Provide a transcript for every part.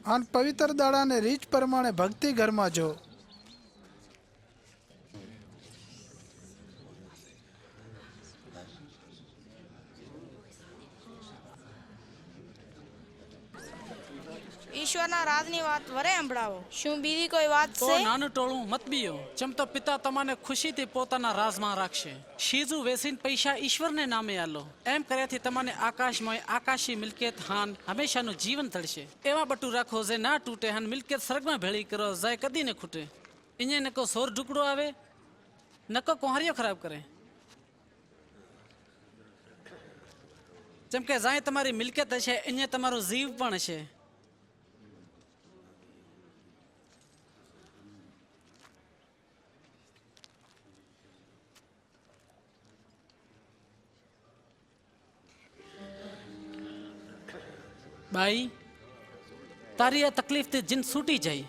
અને પવિત્ર દાડાને રીત પ્રમાણે ભક્તિ ઘરમાં જો ઈશ્વરના રાજની વાત વરે સંભળાવો. શું બીજી કોઈ વાત તો છે? નાનું ટોળું મત બીયો, જેમ તો પિતા તમને ખુશીથી પોતાના રાજમાં રાખશે. શીજું વેસીને પૈસા ઈશ્વરને નામે આલો. એમ કર્યાથી તમને આકાશમાં આકાશી મિલકત હાન હંમેશાનું જીવન તળશે. એવા બટું રાખો જે ના તૂટે હાન મિલકત સ્વર્ગમાં ભેળી કરો જાય કદી ને ખૂટે. અહીંયા નકો સોર ઢુકડો આવે, નકો કોહરીઓ ખરાબ કરે. જેમ કે જાય તમારી મિલકત હશે, અહીંયા તમારો જીવ પણ હશે. બાઈ, તારી આ તકલીફથી જીન છૂટી જાય.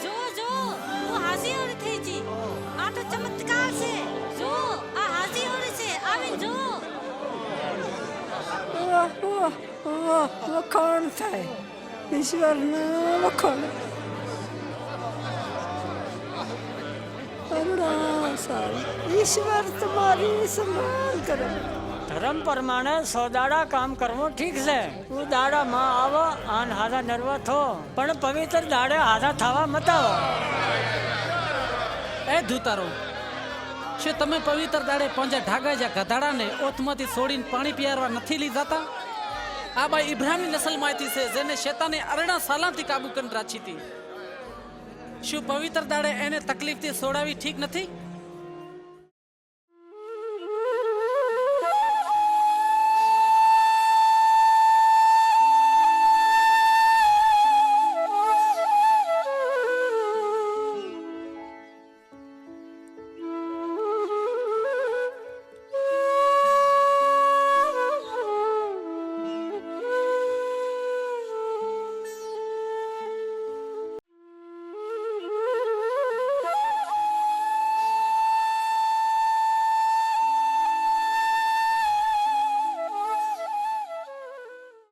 જો જો હું હાસી ઓર થઈ જી. આ તો ચમત્કાર છે. જો આ હાસી ઓર છે. આવીને જો. વખાણ થાય ઈશ્વરના વખાણ. ઈશ્વર તમારી સંભાળ કરે. ધર્મ પ્રમાણે 100 દાડા કામ કરવું ઠીક છે. તું દાડામાં આવો અને હાથા નરવા થો, પણ પવિત્ર દાડે હાથા થવા મતાવો. એ ધૂતારો, શું તમે પવિત્ર દાડે પંજા ઢાગા જ્યાં ગધાડાને ઓથમાંથી છોડીને પાણી પીવારવા નથી લઈ જતા? આ બાઈ ઇબ્રાહીમની નસલમાંથી છે, જેને શેતાને 18 સાલાથી કાબુ કરીને રાખી હતી. શું પવિત્ર દાડે એને તકલીફથી છોડાવી ઠીક નથી?